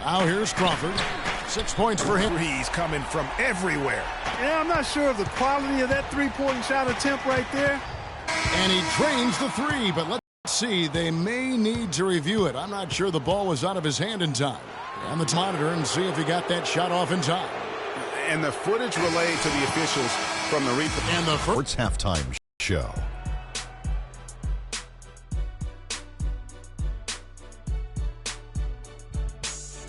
Now here's Crawford. 6 points for him. He's coming from everywhere. Yeah, I'm not sure of the quality of that three-point shot attempt right there. And he drains the three, but let's see. They may need to review it. I'm not sure the ball was out of his hand in time. On the monitor and see if he got that shot off in time. And the footage relayed to the officials from the replay. And the Sports Halftime Show.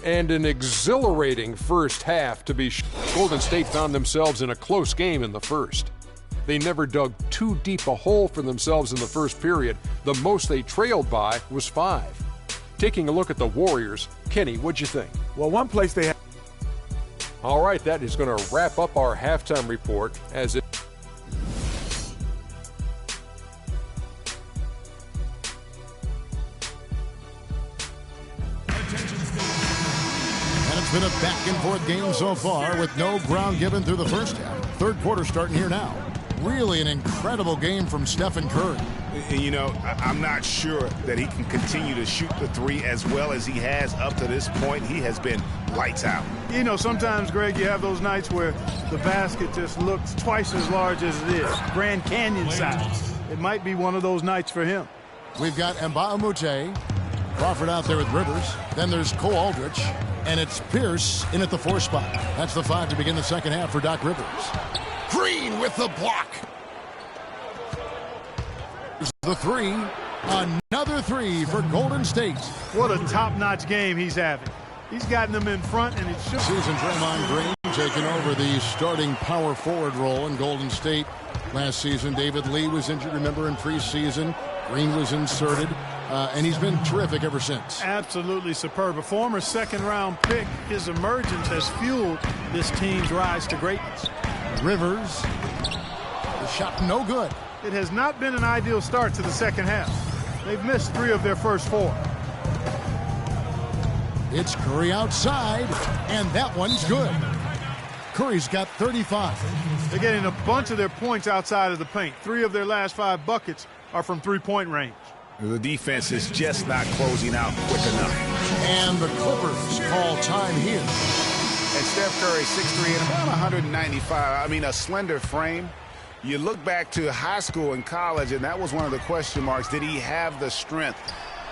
And an exhilarating first half to be sure. Golden State found themselves in a close game in the first. They never dug too deep a hole for themselves in the first period. The most they trailed by was 5. Taking a look at the Warriors, Kenny, what'd you think? Well, one place they had. All right, that is going to wrap up our halftime report as it. And it's been a back-and-forth game so far with no ground given through the first half. Third quarter starting here now. Really an incredible game from Stephen Curry. You know, I'm not sure that he can continue to shoot the three as well as he has up to this point. He has been lights out. You know, sometimes, Greg, you have those nights where the basket just looks twice as large as it is. Grand Canyon size. It might be one of those nights for him. We've got Mbaumute, Crawford out there with Rivers. Then there's Cole Aldrich. And it's Pierce in at the 4 spot. That's the 5 to begin the second half for Doc Rivers. Green with the block. The 3. Another 3 for Golden State. What a top-notch game he's having. He's gotten them in front, and it should. Season Draymond Green taking over the starting power forward role in Golden State. Last season, David Lee was injured, remember, in preseason. Green was inserted, and he's been terrific ever since. Absolutely superb. A former second-round pick, his emergence has fueled this team's rise to greatness. Rivers, the shot no good. It has not been an ideal start to the second half. They've missed 3 of their first 4. It's Curry outside, and that one's good. Curry's got 35. They're getting a bunch of their points outside of the paint. 3 of their last 5 buckets are from three-point range. The defense is just not closing out quick enough. And the Clippers call time here. And Steph Curry, 6'3" and about 195. I mean, a slender frame. You look back to high school and college, and that was one of the question marks. Did he have the strength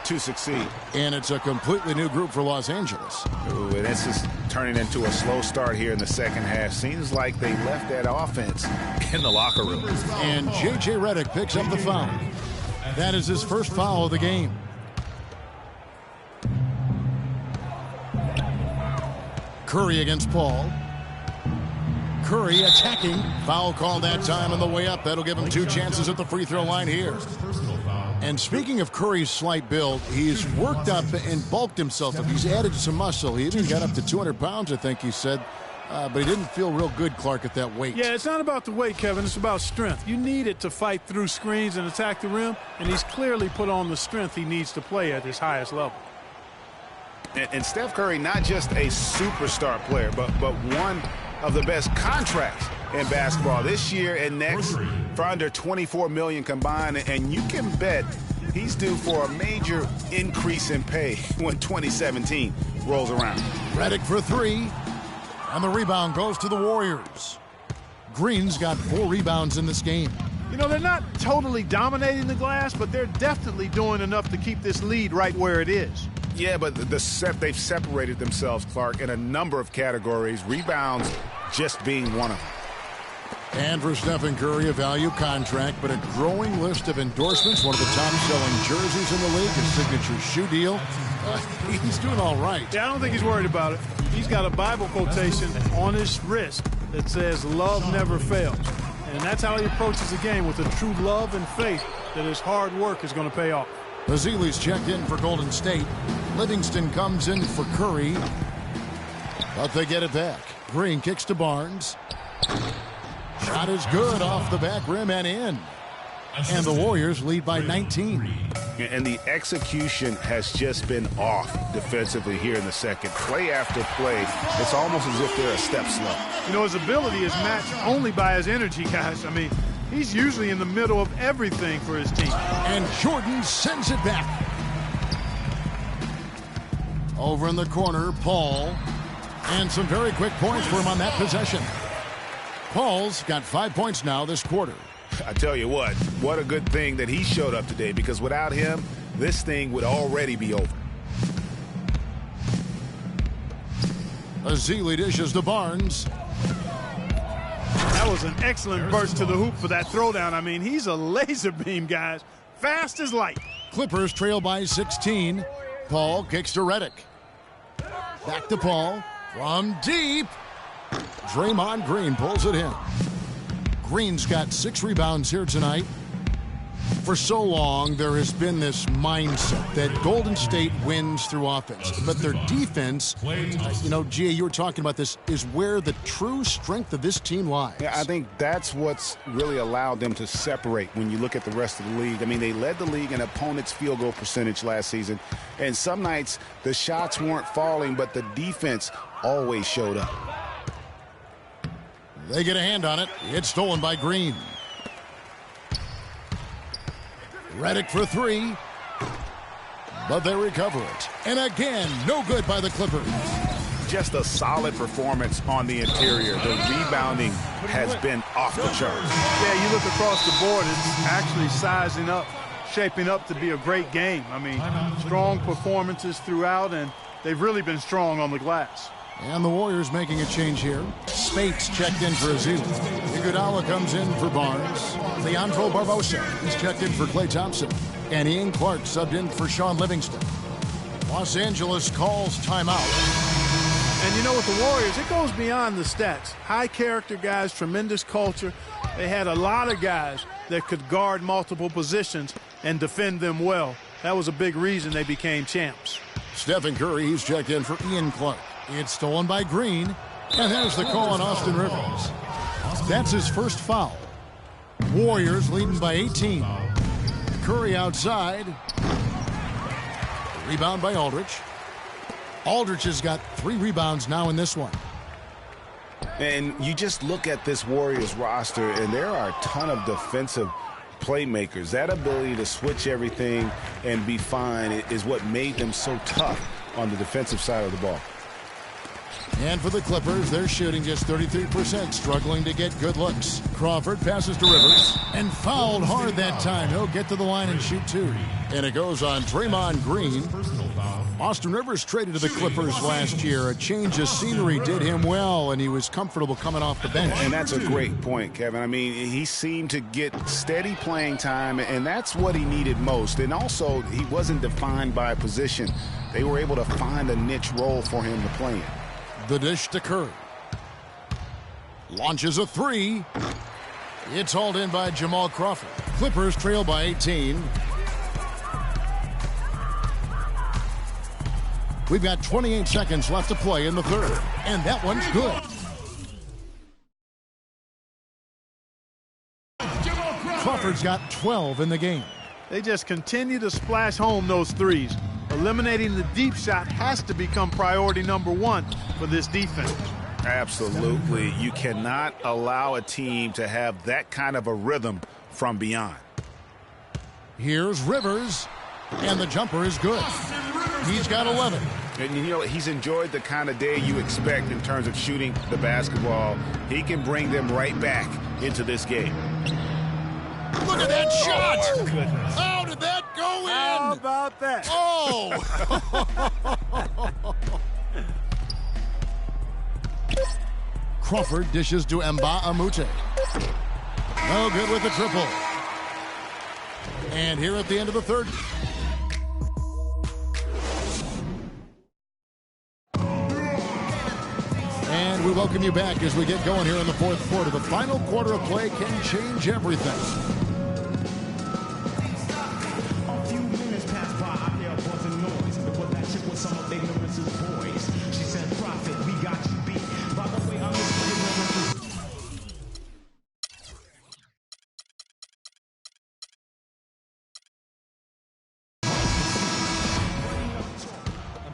to succeed? And it's a completely new group for Los Angeles. Ooh, and this is turning into a slow start here in the second half. Seems like they left that offense in the locker room. And J.J. Redick picks up the foul. That is his first foul of the game. Curry against Paul. Curry attacking. Foul called that time on the way up. That'll give him 2 chances at the free throw line here. And speaking of Curry's slight build, he's worked up and bulked himself up. He's added some muscle. He even got up to 200 pounds, I think he said. But he didn't feel real good, Clark, at that weight. Yeah, it's not about the weight, Kevin. It's about strength. You need it to fight through screens and attack the rim, and he's clearly put on the strength he needs to play at his highest level. And Steph Curry, not just a superstar player, but one of the best contracts in basketball this year and next for under $24 million combined. And you can bet he's due for a major increase in pay when 2017 rolls around. Redick for 3. And the rebound goes to the Warriors. Green's got 4 rebounds in this game. You know, they're not totally dominating the glass, but they're definitely doing enough to keep this lead right where it is. Yeah, but they've separated themselves, Clark, in a number of categories, rebounds just being one of them. And for Stephen Curry, a value contract, but a growing list of endorsements, one of the top-selling jerseys in the league, his signature shoe deal. He's doing all right. Yeah, I don't think he's worried about it. He's got a Bible quotation on his wrist that says, "Love never fails." And that's how he approaches the game, with a true love and faith that his hard work is going to pay off. Bazili's checked in for Golden State. Livingston comes in for Curry. But they get it back. Green kicks to Barnes. Shot is good off the back rim and in. And the Warriors lead by 19. And the execution has just been off defensively here in the second. Play after play, it's almost as if they're a step slow. You know, his ability is matched only by his energy, guys. I mean, he's usually in the middle of everything for his team. And Jordan sends it back. Over in the corner, Paul. And some very quick points for him on that possession. Paul's got 5 points now this quarter. I tell you what a good thing that he showed up today, because without him, this thing would already be over. Azili dishes to Barnes. That was an excellent burst to the hoop for that throwdown. I mean, he's a laser beam, guys. Fast as light. Clippers trail by 16. Paul kicks to Redick. Back to Paul. From deep. Draymond Green pulls it in. Green's got 6 rebounds here tonight. For so long, there has been this mindset that Golden State wins through offense. But their defense, Gia, you were talking about this, is where the true strength of this team lies. Yeah, I think that's what's really allowed them to separate when you look at the rest of the league. I mean, they led the league in opponents' field goal percentage last season. And some nights, the shots weren't falling, but the defense always showed up. They get a hand on it. It's stolen by Green. Redick for 3. But they recover it. And again, no good by the Clippers. Just a solid performance on the interior. The rebounding has been off the charts. Yeah, you look across the board, it's actually sizing up, shaping up to be a great game. I mean, strong performances throughout, and they've really been strong on the glass. And the Warriors making a change here. Spates checked in for Azul. Iguodala comes in for Barnes. Leandro Barbosa is checked in for Klay Thompson. And Ian Clark subbed in for Sean Livingston. Los Angeles calls timeout. And you know, with the Warriors, it goes beyond the stats. High character guys, tremendous culture. They had a lot of guys that could guard multiple positions and defend them well. That was a big reason they became champs. Stephen Curry, he's checked in for Ian Clark. It's stolen by Green. And there's the call on Austin Rivers. That's his first foul. Warriors leading by 18. Curry outside. Rebound by Aldridge. Aldridge has got 3 rebounds now in this one. And you just look at this Warriors roster, and there are a ton of defensive playmakers. That ability to switch everything and be fine is what made them so tough on the defensive side of the ball. And for the Clippers, they're shooting just 33%, struggling to get good looks. Crawford passes to Rivers and fouled hard that time. He'll get to the line and shoot 2. And it goes on Draymond Green. Austin Rivers traded to the Clippers last year. A change of scenery did him well, and he was comfortable coming off the bench. And that's a great point, Kevin. I mean, he seemed to get steady playing time, and that's what he needed most. And also, he wasn't defined by a position. They were able to find a niche role for him to play in. The dish to Curry. Launches a 3. It's hauled in by Jamal Crawford. Clippers trail by 18. We've got 28 seconds left to play in the third. And that one's good. Crawford's got 12 in the game. They just continue to splash home those threes. Eliminating the deep shot has to become priority number 1 for this defense. Absolutely. You cannot allow a team to have that kind of a rhythm from beyond. Here's Rivers, and the jumper is good. He's got 11. And you know, he's enjoyed the kind of day you expect in terms of shooting the basketball. He can bring them right back into this game. Look at that shot! How did that go in? How about that? Oh! Crawford dishes to Mba Amute. No good with the triple. And here at the end of the third. And we welcome you back as we get going here in the fourth quarter. The final quarter of play can change everything.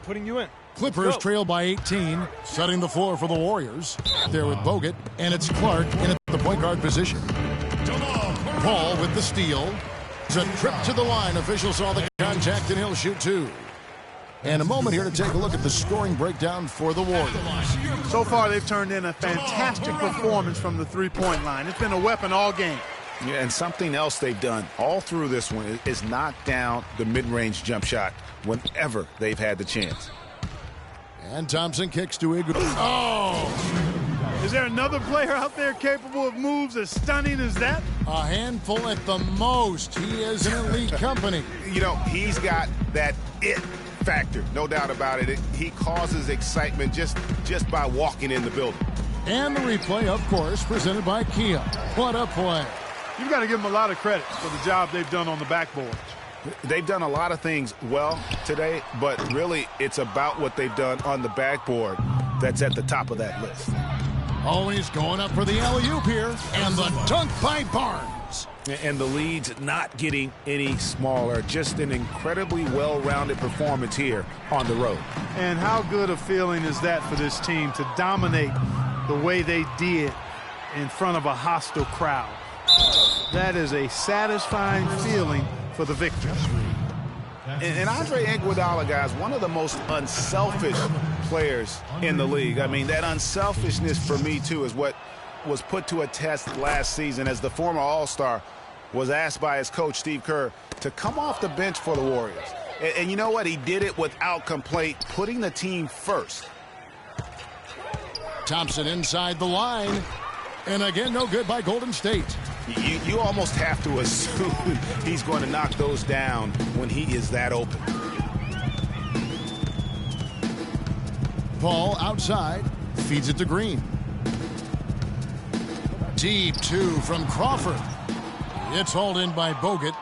Putting you in. Clippers trail by 18, setting the floor for the Warriors. There with Bogut, and it's Clark in at the point guard position. Paul with the steal. It's a trip to the line. Officials saw the contact, and he'll shoot 2. And a moment here to take a look at the scoring breakdown for the Warriors. So far, they've turned in a fantastic performance from the three-point line. It's been a weapon all game. Yeah, and something else they've done all through this one is knock down the mid-range jump shot whenever they've had the chance. And Thompson kicks to Iguodala. Oh! Is there another player out there capable of moves as stunning as that? A handful at the most. He is an elite company. You know, he's got that it factor, no doubt about it. He causes excitement just by walking in the building. And the replay, of course, presented by Kia. What a play. You've got to give them a lot of credit for the job they've done on the backboards. They've done a lot of things well today, but really it's about what they've done on the backboard that's at the top of that list. Oh, he's going up for the alley-oop here, and the dunk by Barnes. And the lead's not getting any smaller. Just an incredibly well-rounded performance here on the road. And how good a feeling is that for this team to dominate the way they did in front of a hostile crowd? That is a satisfying feeling for the victors. And Andre Iguodala, guys, one of the most unselfish players in the league. I mean, that unselfishness for me, too, is what was put to a test last season as the former All-Star was asked by his coach, Steve Kerr, to come off the bench for the Warriors. And you know what? He did it without complaint, putting the team first. Thompson inside the line. And again, no good by Golden State. You almost have to assume he's going to knock those down when he is that open. Paul outside, feeds it to Green. Deep two from Crawford. It's hauled in by Bogut.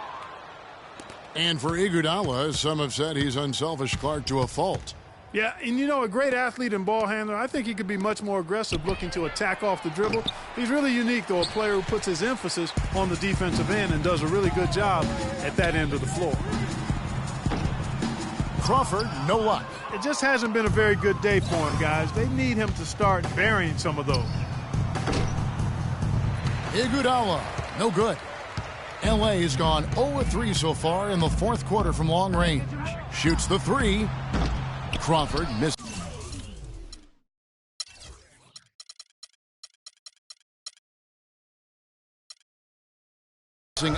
And for Iguodala, some have said he's unselfish, Clark, to a fault. Yeah, and you know, a great athlete and ball handler, I think he could be much more aggressive looking to attack off the dribble. He's really unique, though, a player who puts his emphasis on the defensive end and does a really good job at that end of the floor. Crawford, no luck. It just hasn't been a very good day for him, guys. They need him to start burying some of those. Iguodala, no good. L.A. has gone 0-3 so far in the fourth quarter from long range. Shoots the three. Crawford missed.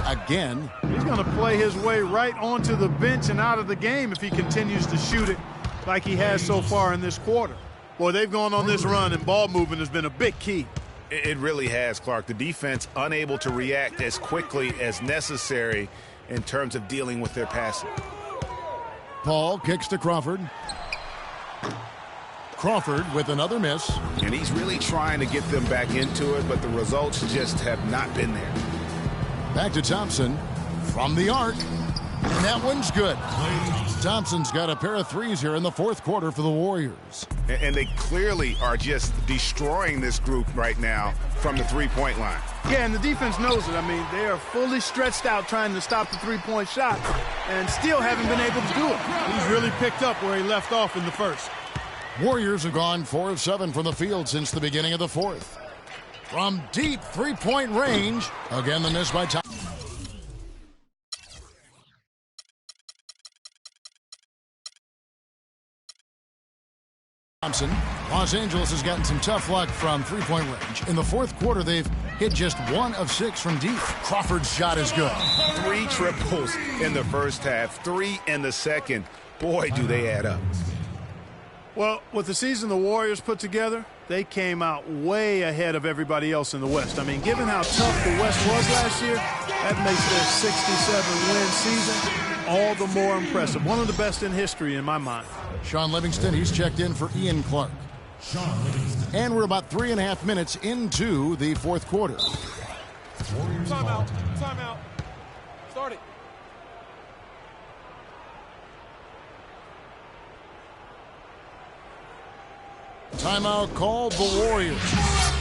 Again. He's going to play his way right onto the bench and out of the game if he continues to shoot it like he has so far in this quarter. Boy, they've gone on this run, and ball movement has been a big key. It really has, Clark. The defense unable to react as quickly as necessary in terms of dealing with their passing. Paul kicks to Crawford. Crawford with another miss. And he's really trying to get them back into it, but the results just have not been there. Back to Thompson from the arc. And that one's good. Thompson's got a pair of threes here in the fourth quarter for the Warriors. And they clearly are just destroying this group right now from the three-point line. Yeah, and the defense knows it. I mean, they are fully stretched out trying to stop the three-point shot and still haven't been able to do it. He's really picked up where he left off in the first. Warriors have gone 4 of 7 from the field since the beginning of the fourth. From deep three-point range, again the miss by Thompson. Los Angeles has gotten some tough luck from three-point range. In the fourth quarter, they've hit just 1 of 6 from deep. Crawford's shot is good. 3 triples in the first half, 3 in the second. Boy, do they add up. Well, with the season the Warriors put together, they came out way ahead of everybody else in the West. I mean, given how tough the West was last year, that makes their 67-win season all the more impressive. One of the best in history in my mind. Sean Livingston, he's checked in for Ian Clark. And we're about 3.5 minutes into the fourth quarter. Timeout. Timeout. Start it. Timeout called the Warriors.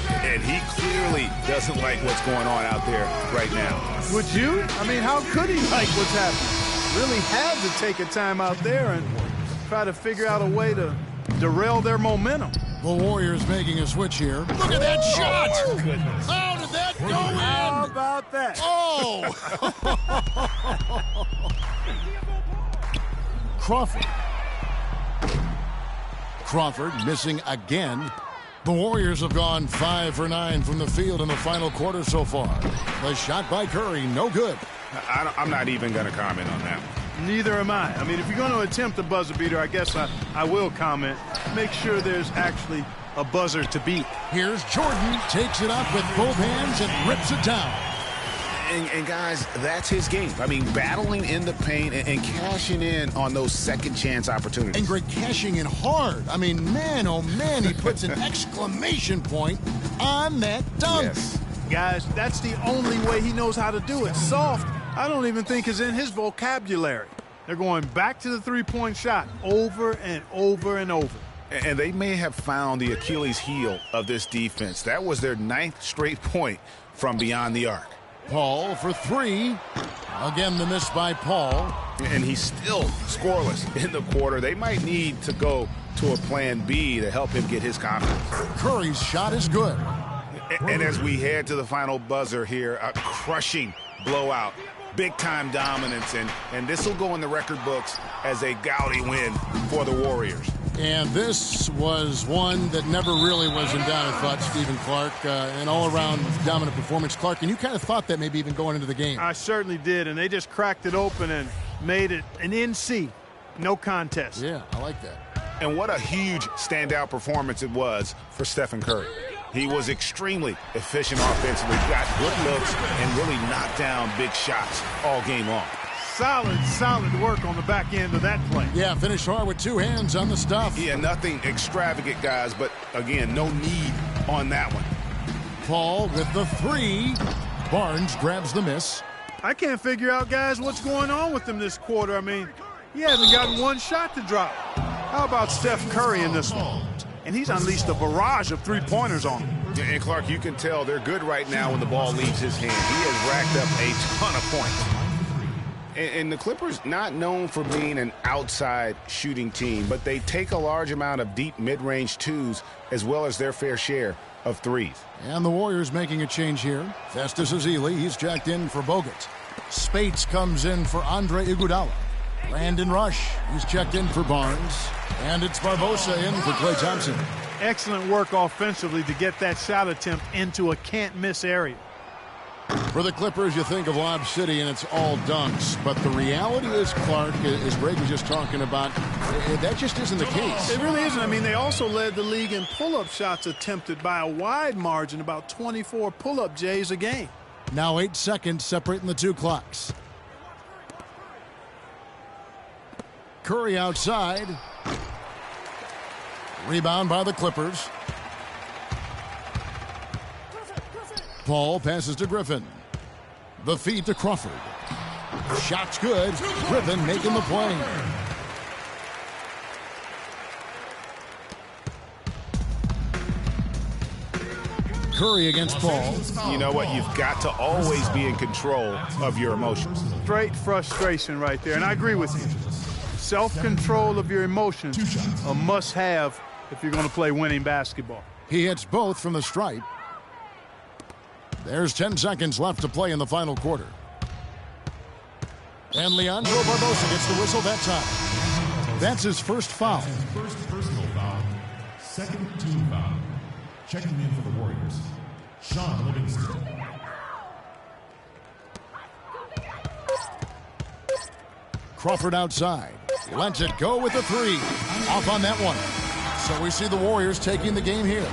And he clearly doesn't like what's going on out there right now. Would you? I mean, how could he like what's happening? Really had to take a timeout there and try to figure out a way to derail their momentum. The Warriors making a switch here. Look at that shot! Oh, goodness. How did that go in? How about that? Oh! Crawford. Crawford missing again. The Warriors have gone 5 for 9 from the field in the final quarter so far. The shot by Curry, no good. I'm not even going to comment on that one. Neither am I. I mean, if you're going to attempt a buzzer beater, I guess I will comment. Make sure there's actually a buzzer to beat. Here's Jordan, takes it up with both hands and rips it down. And guys, that's his game. I mean, battling in the paint and cashing in on those second chance opportunities. And Greg cashing in hard. I mean, man, oh man, he puts an exclamation point on that dunk. Yes. Guys, that's the only way he knows how to do it. Soft, I don't even think is in his vocabulary. They're going back to the three-point shot over and over and over. And they may have found the Achilles heel of this defense. That was their 9th straight point from beyond the arc. Paul for 3. Again, the miss by Paul. And he's still scoreless in the quarter. They might need to go to a plan B to help him get his confidence. Curry's shot is good. And as we head to the final buzzer here, a crushing blowout. Big-time dominance, and this will go in the record books as a gaudy win for the Warriors. And this was one that never really was in doubt, I thought, Stephen Clark. An all-around dominant performance. Clark, and you kind of thought that maybe even going into the game. I certainly did, and they just cracked it open and made it an NC. No contest. Yeah, I like that. And what a huge standout performance it was for Stephen Curry. He was extremely efficient offensively, got good looks, and really knocked down big shots all game long. Solid work on the back end of that play. Yeah, finished hard with 2 hands on the stuff. Yeah, nothing extravagant, guys, but again, no need on that one. Paul with the 3. Barnes grabs the miss. I can't figure out, guys, what's going on with him this quarter. I mean, he hasn't gotten one shot to drop. How about Steph Curry in this one? And he's unleashed a barrage of three-pointers on him. And Clark, you can tell they're good right now when the ball leaves his hand. He has racked up a ton of points. And the Clippers, not known for being an outside shooting team, but they take a large amount of deep mid-range twos as well as their fair share of threes. And the Warriors making a change here. Festus Ezeli, he's jacked in for Bogut. Spates comes in for Andre Iguodala. Brandon Rush, he's checked in for Barnes. And it's Barbosa in for Klay Thompson. Excellent work offensively to get that shot attempt into a can't-miss area. For the Clippers, you think of Lob City and it's all dunks. But the reality is, Clark, as Greg was just talking about, that just isn't the case. It really isn't. I mean, they also led the league in pull-up shots attempted by a wide margin, about 24 pull-up J's a game. Now 8 seconds separating the 2 clocks. Curry outside. Rebound by the Clippers. Paul passes to Griffin. The feed to Crawford. Shot's good. Griffin making the play. Curry against Paul. You know what? You've got to always be in control of your emotions. Straight frustration right there, and I agree with you. Self-control of your emotions, a must-have if you're going to play winning basketball. He hits both from the stripe. There's 10 seconds left to play in the final quarter. And Leandro Barbosa gets the whistle that time. That's his first foul. First personal foul. Second team foul. Checking in for the Warriors, Sean Livingston. Crawford outside. Lets it go with the 3. Off on that one. So we see the Warriors taking the game here.